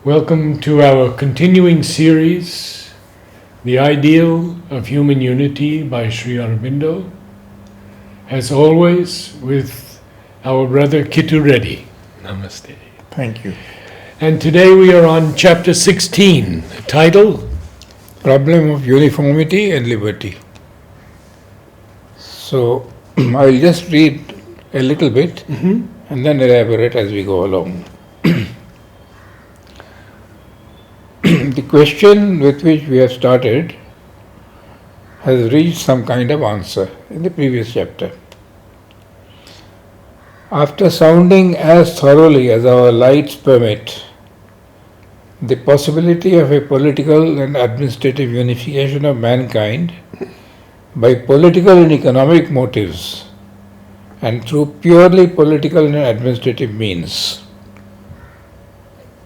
Welcome to our continuing series, The Ideal of Human Unity by Sri Aurobindo, as always with our brother Kittu Reddy. Namaste. Thank you. And today we are on chapter 16, the title, Problem of Uniformity and Liberty. So, I'll just read a little bit and then elaborate as we go along. The question with which we have started has reached some kind of answer in the previous chapter. After sounding as thoroughly as our lights permit the possibility of a political and administrative unification of mankind by political and economic motives and through purely political and administrative means,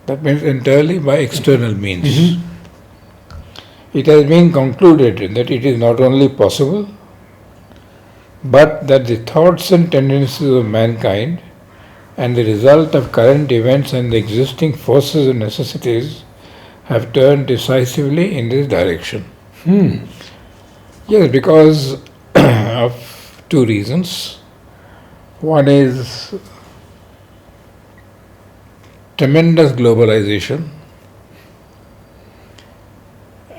that means entirely by external means. It has been concluded that it is not only possible, but that the thoughts and tendencies of mankind and the result of current events and the existing forces and necessities have turned decisively in this direction. Yes, because of two reasons. One is tremendous globalization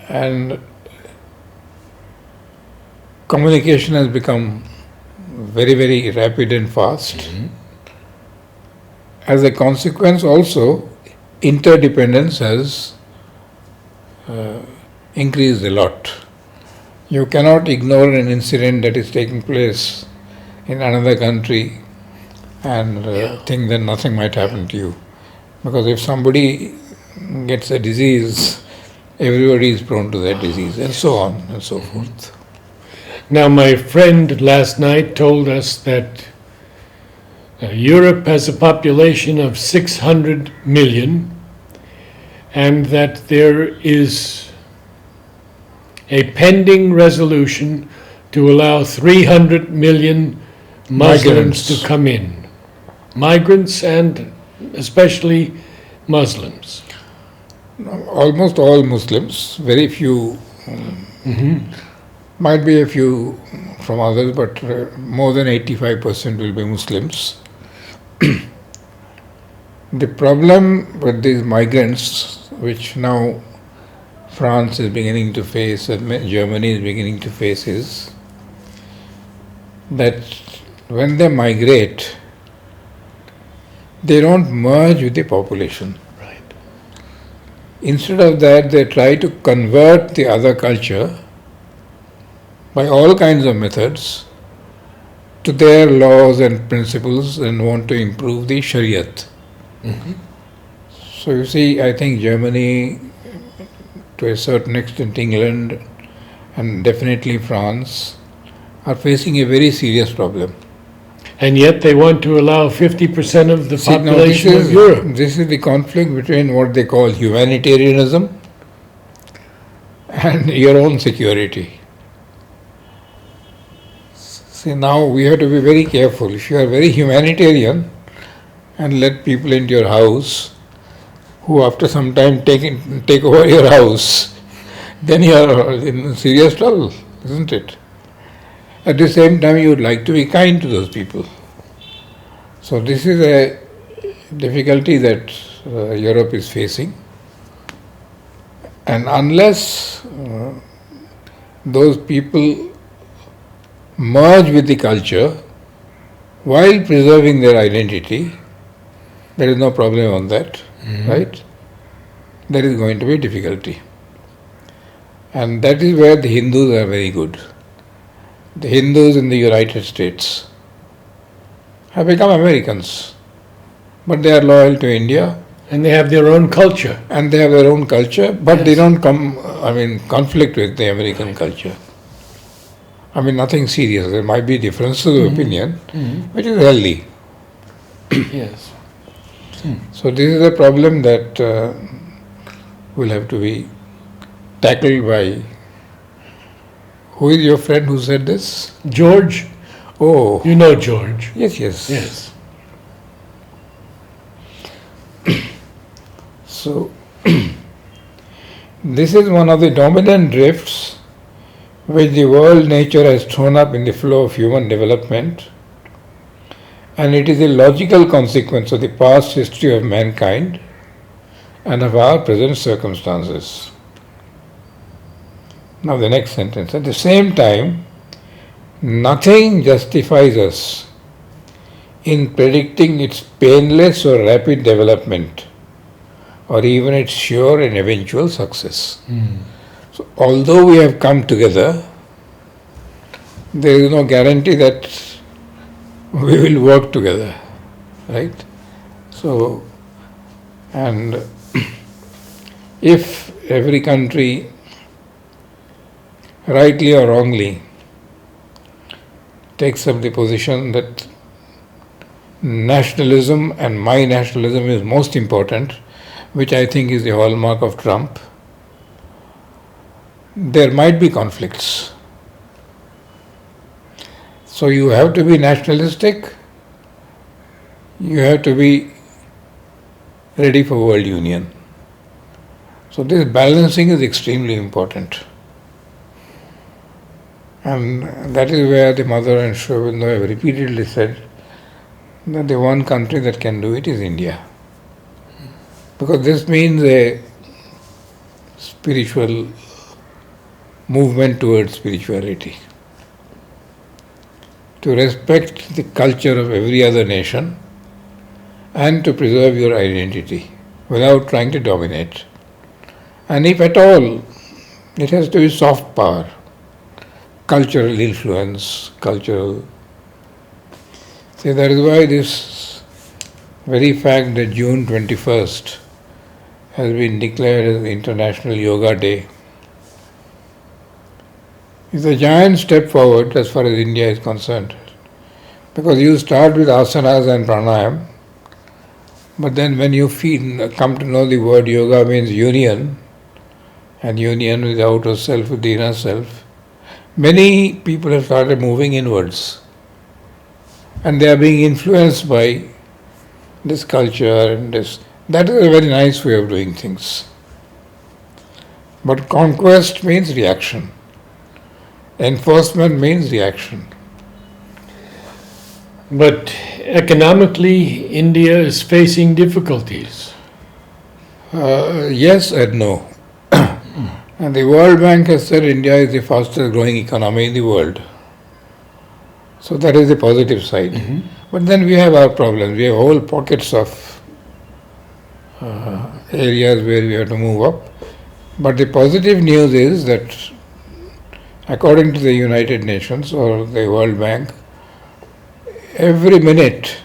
and communication has become very, very rapid and fast. As a consequence also, interdependence has increased a lot. You cannot ignore an incident that is taking place in another country and think that nothing might happen to you. Because if somebody gets a disease, everybody is prone to that disease, and so on and so forth. Now, my friend last night told us that Europe has a population of 600 million and that there is a pending resolution to allow 300 million Muslims to come in. Migrants and especially Muslims. Almost all Muslims, very few, might be a few from others, but more than 85% will be Muslims. The problem with these migrants, which now France is beginning to face and Germany is beginning to face, is that when they migrate, they don't merge with the population. Right. Instead of that, they try to convert the other culture by all kinds of methods to their laws and principles and want to improve the Shariat. So you see, I think Germany, to a certain extent England, and definitely France, are facing a very serious problem. And yet they want to allow 50% of the population of Europe. This is the conflict between what they call humanitarianism and your own security. See, now we have to be very careful. If you are very humanitarian and let people into your house who after some time take over your house, then you are in serious trouble, isn't it? At the same time, you would like to be kind to those people. So this is a difficulty that Europe is facing. And unless those people merge with the culture while preserving their identity, there is no problem on that, right? There is going to be difficulty. And that is where the Hindus are very good. The Hindus in the United States have become Americans, but they are loyal to India. And they have their own culture. And they have their own culture, but they don't conflict with the American culture. Nothing serious. There might be differences of opinion, which is healthy. Yes. So this is a problem that will have to be tackled by... Who is your friend who said this? George. Oh. You know George. Yes. Yes. So This is one of the dominant drifts which the world nature has thrown up in the flow of human development, and it is a logical consequence of the past history of mankind and of our present circumstances. Now the next sentence. At the same time, nothing justifies us in predicting its painless or rapid development, or even its sure and eventual success. So, although we have come together, there is no guarantee that we will work together, right? So, and if every country, rightly or wrongly, takes up the position that nationalism and my nationalism is most important, which I think is the hallmark of Trump, there might be conflicts. So you have to be nationalistic, you have to be ready for world union. So this balancing is extremely important. And that is where the mother and Aurobindo have repeatedly said that the one country that can do it is India. Because this means a spiritual movement towards spirituality. To respect the culture of every other nation and to preserve your identity without trying to dominate. And if at all, it has to be soft power, cultural influence, cultural. See, that is why this very fact that June 21st has been declared as International Yoga Day is a giant step forward as far as India is concerned. Because you start with asanas and pranayam, but then when you come to know the word yoga means union, and union with the outer self, with the inner self, many people have started moving inwards. And they are being influenced by this culture and this. That is a very nice way of doing things. But conquest means reaction. Enforcement means reaction. But economically, India is facing difficulties. Yes and no. And the World Bank has said India is the fastest growing economy in the world. So that is the positive side. Mm-hmm. But then we have our problems. We have whole pockets of areas where we have to move up. But the positive news is that according to the United Nations or the World Bank, every minute,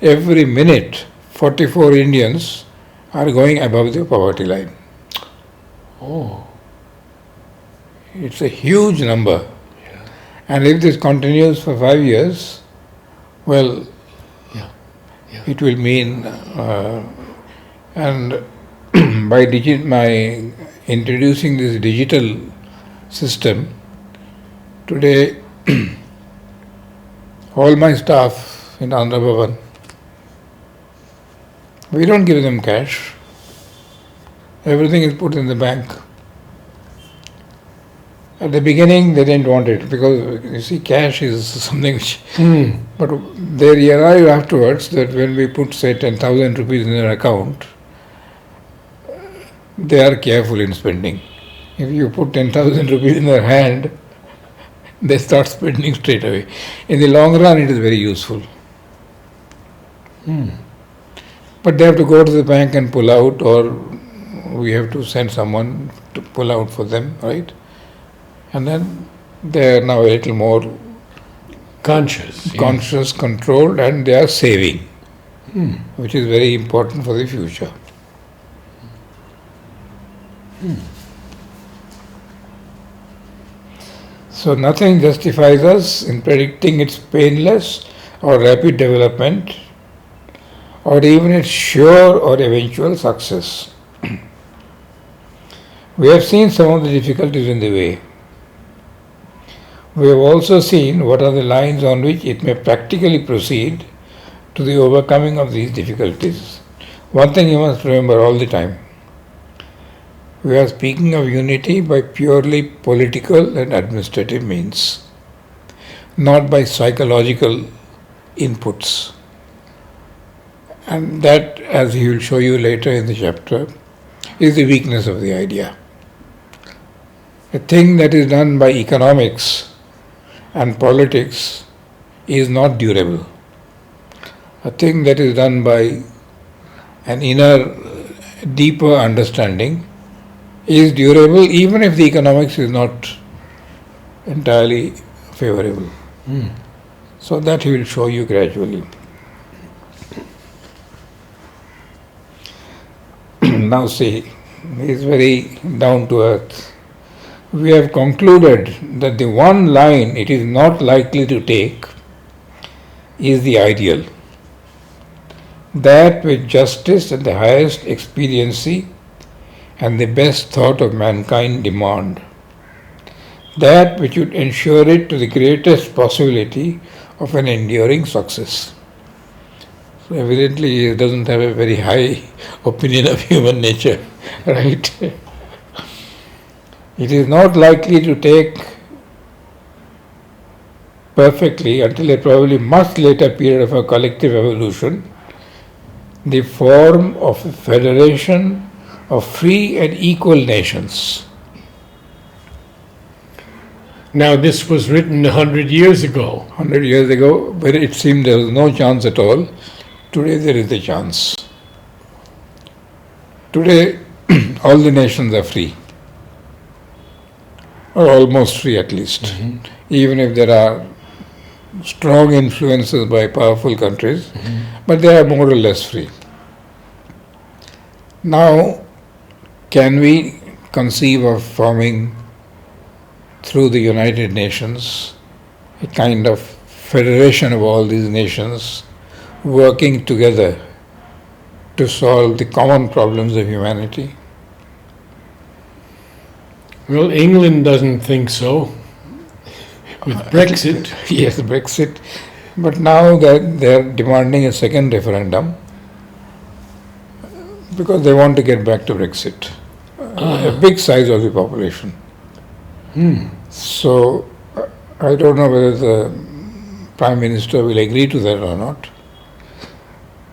44 Indians are going above the poverty line. Oh. It's a huge number. Yeah. And if this continues for 5 years, well, Yeah. it will mean, and by introducing this digital system, today all my staff in Andhra Bhavan, we don't give them cash. Everything is put in the bank. At the beginning, they didn't want it because, you see, cash is something which. But they realized afterwards that when we put, say, 10,000 rupees in their account, they are careful in spending. If you put 10,000 rupees in their hand, they start spending straight away. In the long run, it is very useful. But they have to go to the bank and pull out, or we have to send someone to pull out for them, right? And then they are now a little more Conscious. controlled, and they are saving, which is very important for the future. So nothing justifies us in predicting its painless or rapid development, or even its sure or eventual success. We have seen some of the difficulties in the way. We have also seen what are the lines on which it may practically proceed to the overcoming of these difficulties. One thing you must remember all the time, We are speaking of unity by purely political and administrative means, not by psychological inputs. And that, as he will show you later in the chapter, is the weakness of the idea. A thing that is done by economics and politics is not durable. A thing that is done by an inner, deeper understanding is durable even if the economics is not entirely favorable. So that he will show you gradually. Now see, he is very down to earth. We have concluded that the one line it is not likely to take is the ideal. That which justice and the highest expediency and the best thought of mankind demand. That which would ensure it to the greatest possibility of an enduring success. So evidently he doesn't have a very high opinion of human nature, right? It is not likely to take perfectly until a probably much later period of a collective evolution the form of a federation of free and equal nations. Now, this was written 100 years ago. 100 years ago, where it seemed there was no chance at all, today there is a chance. Today, all the nations are free, or almost free at least, even if there are strong influences by powerful countries, but they are more or less free. Now, can we conceive of forming through the United Nations a kind of federation of all these nations working together to solve the common problems of humanity? Well, England doesn't think so. With Brexit. Yes, Brexit. But now that they are demanding a second referendum because they want to get back to Brexit. A big size of the population. So I don't know whether the Prime Minister will agree to that or not.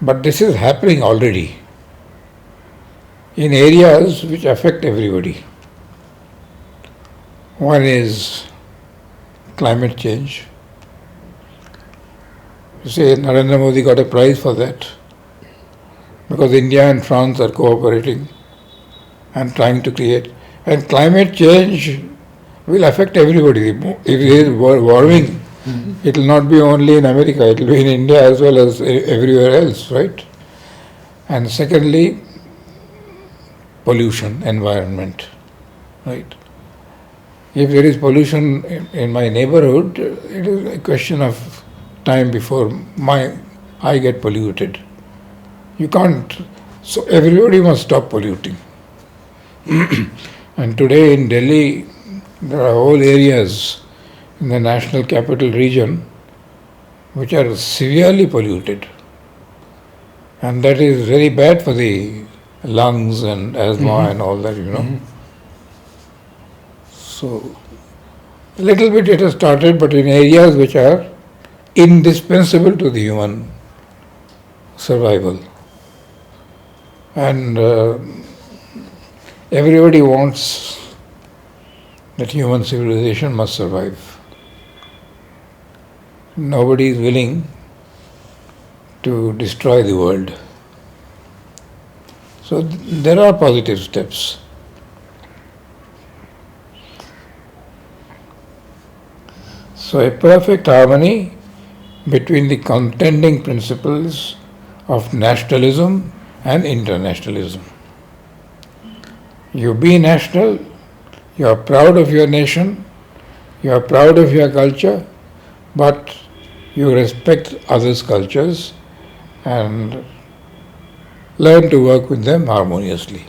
But this is happening already in areas which affect everybody. One is climate change. You say Narendra Modi got a prize for that because India and France are cooperating and trying to create. And climate change will affect everybody. If there is warming, it will not be only in America, it will be in India as well as everywhere else, right? And secondly, pollution, environment, right? If there is pollution in my neighborhood, it is a question of time before I get polluted. You can't, so everybody must stop polluting. And today in Delhi, there are whole areas in the national capital region which are severely polluted. And that is very bad for the lungs and asthma and all that, you know. So, a little bit it has started, but in areas which are indispensable to the human survival. And everybody wants that human civilization must survive. Nobody is willing to destroy the world. So there are positive steps. So a perfect harmony between the contending principles of nationalism and internationalism. You be national, you are proud of your nation, you are proud of your culture, but you respect others' cultures and learn to work with them harmoniously.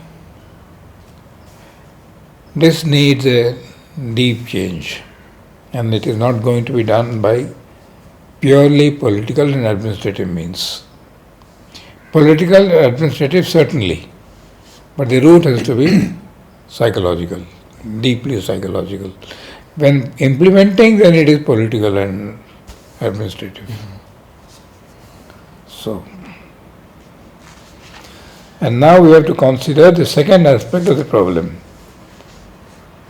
This needs a deep change, and it is not going to be done by purely political and administrative means. Political and administrative certainly, but the root has to be psychological, deeply psychological. When implementing, then it is political and administrative. So, and now we have to consider the second aspect of the problem,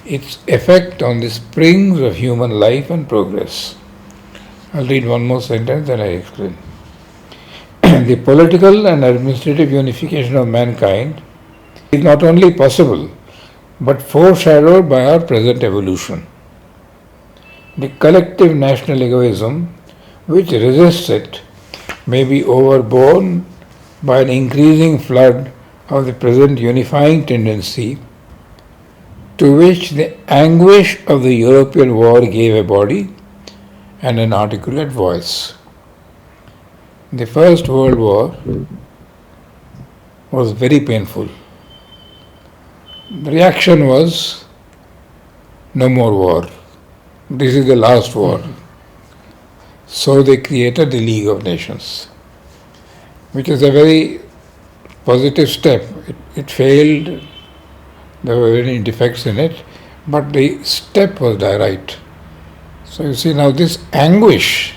its effect on the springs of human life and progress. I'll read one more sentence and I explain. The political and administrative unification of mankind is not only possible but foreshadowed by our present evolution. The collective national egoism which resists it may be overborne by an increasing flood of the present unifying tendency to which the anguish of the European war gave a body and an articulate voice. The First World War was very painful. The reaction was, no more war. This is the last war. So they created the League of Nations, which is a very positive step. It failed, there were many defects in it, but the step was right. So you see now this anguish,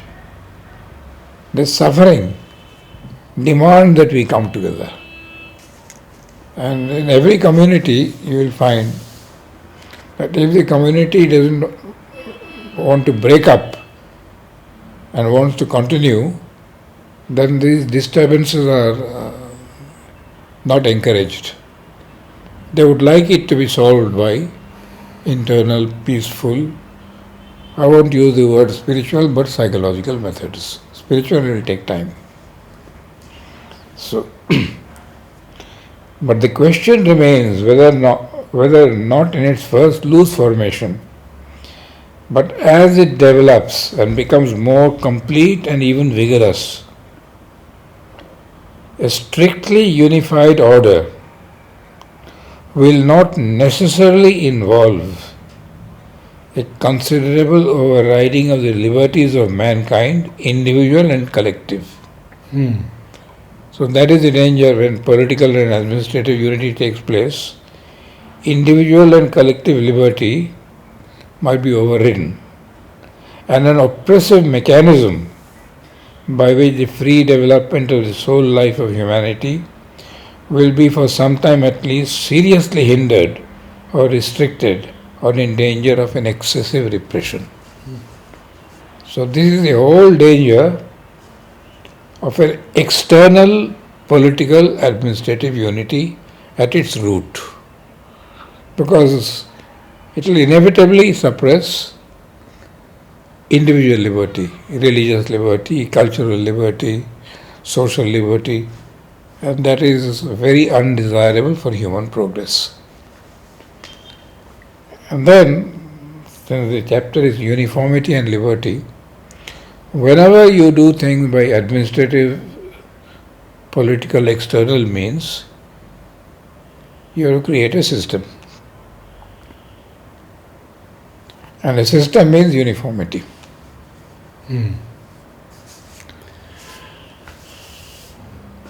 this suffering demands that we come together. And in every community you will find that if the community doesn't want to break up and wants to continue, then these disturbances are not encouraged. They would like it to be solved by internal, peaceful, I won't use the word spiritual, but psychological methods. Spiritual will take time. So, but the question remains whether not in its first loose formation, but as it develops and becomes more complete and even vigorous, a strictly unified order will not necessarily involve a considerable overriding of the liberties of mankind, individual and collective. So that is the danger when political and administrative unity takes place. Individual and collective liberty might be overridden, and an oppressive mechanism by which the free development of the soul life of humanity will be for some time at least seriously hindered or restricted or in danger of an excessive repression. So this is the whole danger of an external political administrative unity at its root, because it will inevitably suppress individual liberty, religious liberty, cultural liberty, social liberty, and that is very undesirable for human progress. And then, since the chapter is uniformity and liberty, whenever you do things by administrative, political, external means, you have to create a system. And a system means uniformity.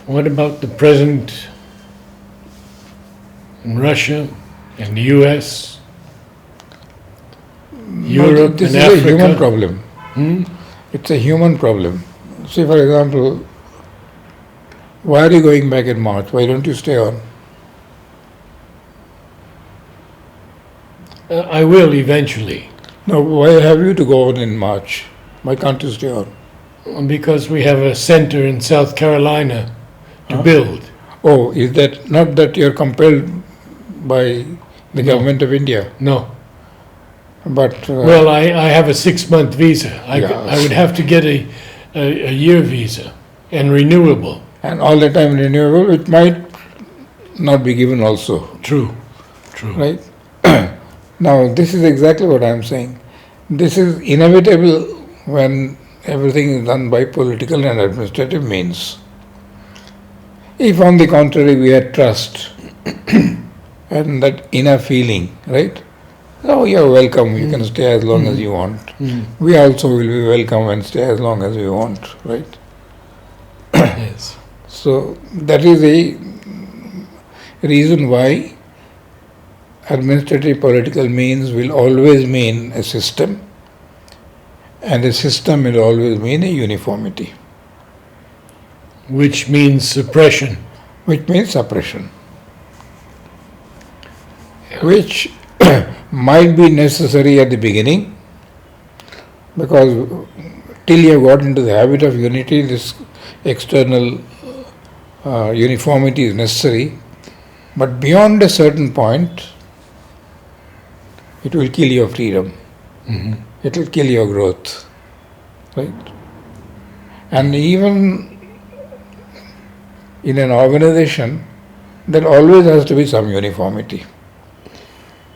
What about the present in Russia and the US? Europe this and is Africa? a human problem. It's a human problem. See, for example, why are you going back in March? Why don't you stay on? I will eventually. No, why have you to go on in March? Why can't you stay on? Because we have a center in South Carolina to build. Oh, is that not that you're compelled by the government of India? No. But Well, I have a 6-month visa. Yeah. I would have to get a year visa and renewable. and all the time renewable, it might not be given also, True. right? Now, this is exactly what I'm saying. This is inevitable when everything is done by political and administrative means. If, on the contrary, we had trust and that inner feeling, right? Oh, you're welcome, you can stay as long as you want. We also will be welcome and stay as long as we want, right? Yes. So, that is the reason why administrative political means will always mean a system, and a system will always mean a uniformity, Which means suppression. which means suppression, which might be necessary at the beginning, because till you have got into the habit of unity, this external uniformity is necessary, but beyond a certain point, it will kill your freedom. Mhm. It will kill your growth, right? And even in an organization, there always has to be some uniformity.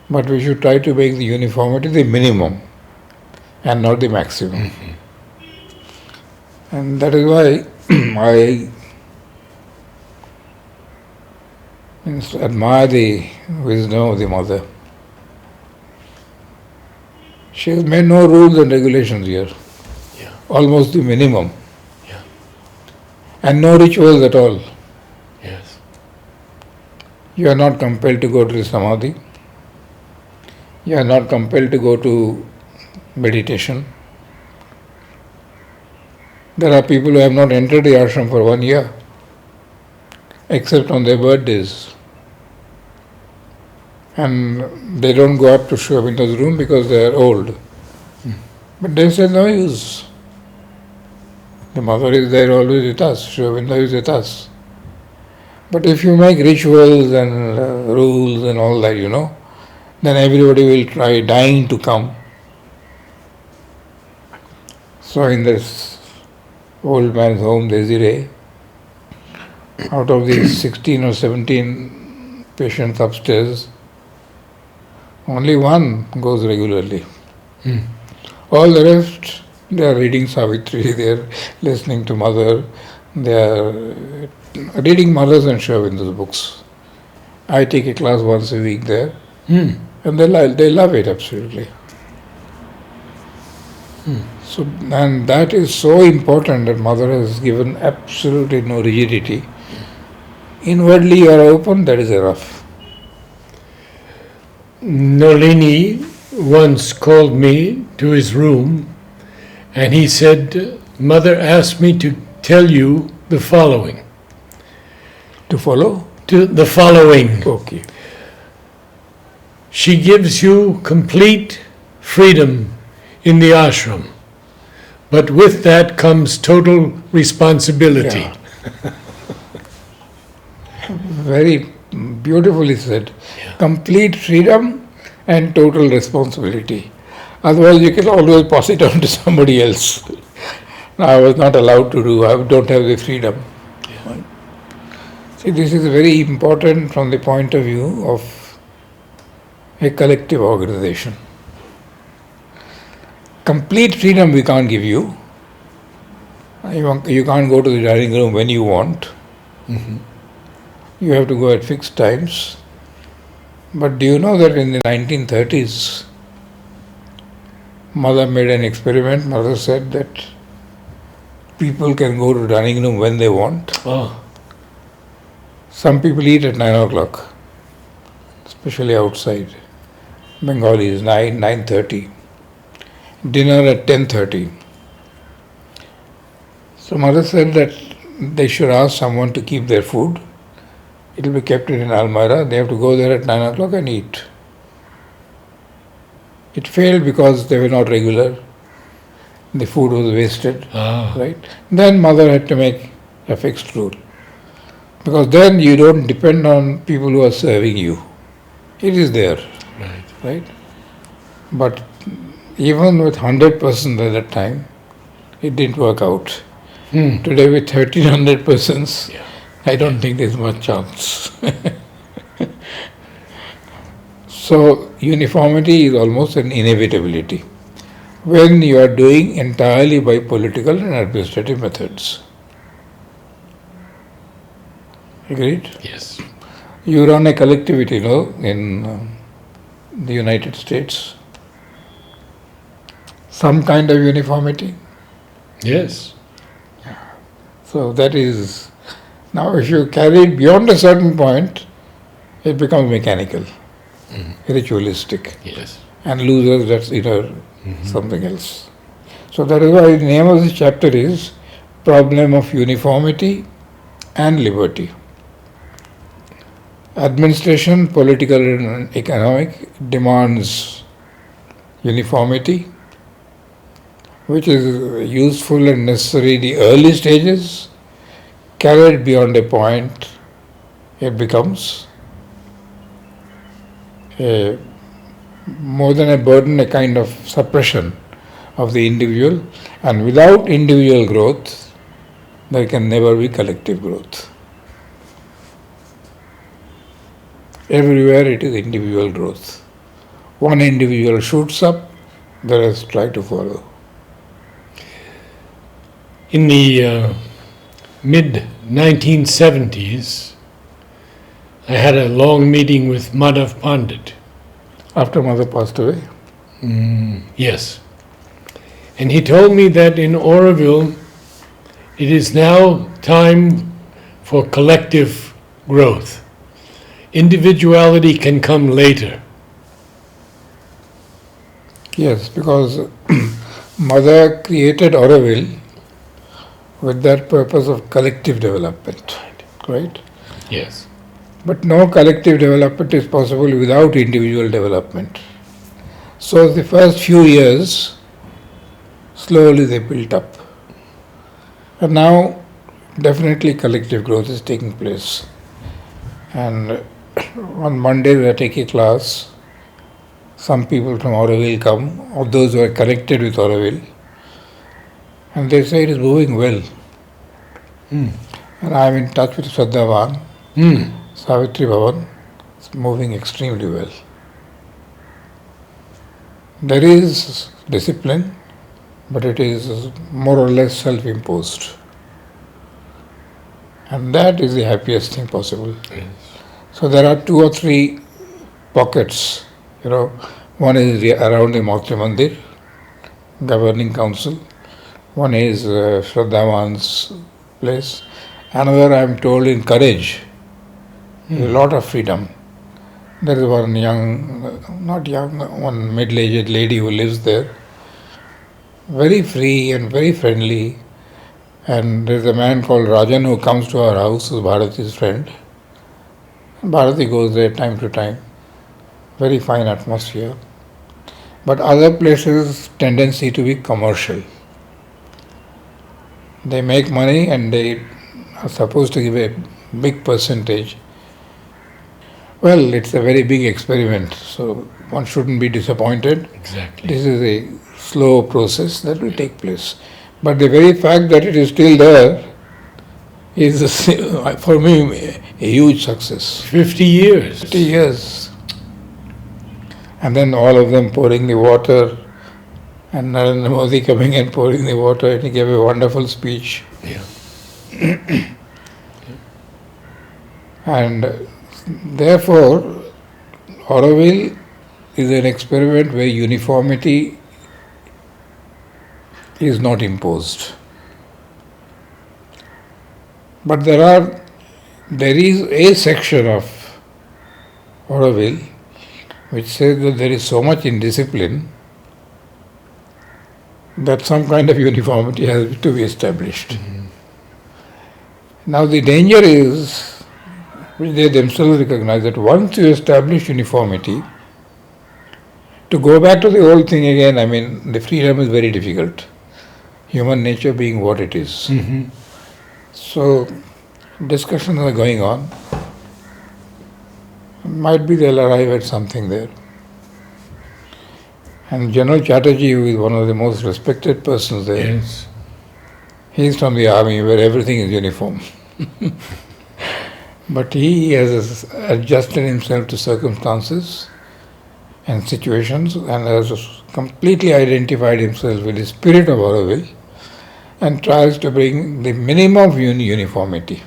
But we should try to make the uniformity the minimum and not the maximum. And that is why I admire the wisdom of the mother. She has made no rules and regulations here. Yeah. Almost the minimum. Yeah. And no rituals at all. Yes. You are not compelled to go to the samadhi. You are not compelled to go to meditation. There are people who have not entered the ashram for 1 year, except on their birthdays. And they don't go up to Sri Aurobindo's room because they are old. But they say no use. The mother is there always with us, Sri Aurobindo is with us. But if you make rituals and rules and all that, then everybody will try dying to come. So in this old man's home, Desiree, out of these 16 or 17 patients upstairs, only one goes regularly. All the rest, they are reading Savitri, they are listening to Mother, they are reading Mother's and Sri Aurobindo's books. I take a class once a week there, and they love it absolutely. So, and that is so important that Mother has given absolutely no rigidity. Inwardly you are open, that is enough. Nolini once called me to his room and he said, Mother asked me to tell you the following. To follow? The following. Okay. She gives you complete freedom in the ashram, but with that comes total responsibility. Yeah. Very beautifully said. Complete freedom and total responsibility. Otherwise, you can always pass it on to somebody else. Now, I was not allowed to do, I don't have the freedom. Yeah. See, this is very important from the point of view of a collective organization. Complete freedom we can't give you. You can't go to the dining room when you want. You have to go at fixed times. But do you know that in the 1930s, Mother made an experiment. Mother said that people can go to dining room when they want. Oh. Some people eat at 9 o'clock, especially outside. Bengalis, 9:30. Dinner at 10:30. So Mother said that they should ask someone to keep their food. It will be kept in an almirah. They have to go there at 9 o'clock and eat. It failed because they were not regular. The food was wasted. Right? Then Mother had to make a fixed rule. Because then you don't depend on people who are serving you. It is there. Right? But even with 100% at that time, it didn't work out. Today with 1300 persons, I don't think there's much chance. So uniformity is almost an inevitability when you are doing entirely by political and administrative methods. Agreed? Yes. You run a collectivity, in the United States. Some kind of uniformity. Yes. So that is, now if you carry it beyond a certain point, it becomes mechanical. ritualistic. Yes. And losers, that's inner something else. So that is why the name of this chapter is Problem of Uniformity and Liberty. Administration, political and economic, demands uniformity, which is useful and necessary in the early stages. Carried beyond a point, it becomes more than a burden, a kind of suppression of the individual, and without individual growth, there can never be collective growth. Everywhere it is individual growth. One individual shoots up, the rest try to follow. In the mid 1970s, I had a long meeting with Madhav Pandit. After mother passed away? Yes. And he told me that in Aurobindo, it is now time for collective growth. Individuality can come later. Yes, because mother created Aurobindo with that purpose of collective development, right? Yes. But no collective development is possible without individual development. So the first few years, slowly they built up. And now definitely collective growth is taking place. And on Monday we are taking class. Some people from Aurobindo come, or those who are connected with Aurobindo, and they say it is moving well. And I am in touch with Shraddhavan, Savitri Bhavan. It's moving extremely well. There is discipline, but it is more or less self-imposed. And that is the happiest thing possible. Yes. So there are 2 or 3 pockets. One is around the Maitri Mandir, governing council. One is Shraddhavan's place. Another, I am told, in Courage. A lot of freedom. There is one one middle-aged lady who lives there. Very free and very friendly. And there is a man called Rajan who comes to our house, who is Bharati's friend. Bharati goes there time to time. Very fine atmosphere. But other places tendency to be commercial. They make money and they are supposed to give a big percentage. Well, it's a very big experiment, so one shouldn't be disappointed. Exactly. This is a slow process that will take place. But the very fact that it is still there is, for me, a huge success. 50 years. 50 years. And then all of them pouring the water, and Narendra Modi coming and pouring the water, and he gave a wonderful speech. Yeah. And therefore, Aurobindo is an experiment where uniformity is not imposed. But there is a section of Aurobindo which says that there is so much indiscipline that some kind of uniformity has to be established. Now the danger is, which they themselves recognize, that once you establish uniformity, to go back to the old thing again, the freedom is very difficult. Human nature being what it is. So discussions are going on. Might be they'll arrive at something there. And General Chatterjee, who is one of the most respected persons there, Yes. he is from the army where everything is uniform. But he has adjusted himself to circumstances and situations and has completely identified himself with the spirit of Aurobindo and tries to bring the minimum of uniformity.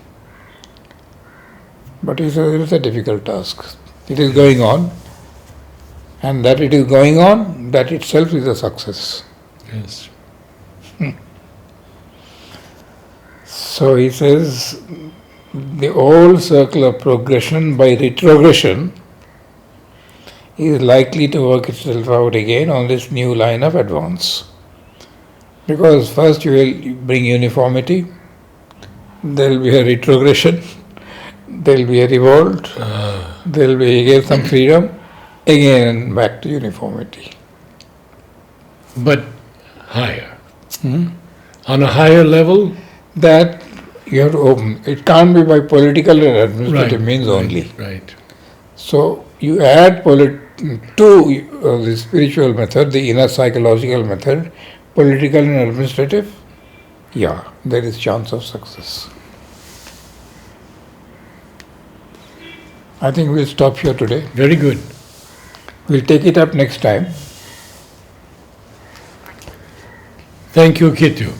But it is a difficult task. It is going on, and that it is going on, that itself is a success. Yes. So he says, the old circle of progression by retrogression is likely to work itself out again on this new line of advance. Because first you will bring uniformity, there will be a retrogression, there will be a revolt, there will be again some freedom, again back to uniformity. But higher. On a higher level? That you have to open. It can't be by political and administrative means only. Right. So you add to the spiritual method, the inner psychological method, political and administrative, there is chance of success. I think we'll stop here today. Very good. We'll take it up next time. Thank you, Kittu.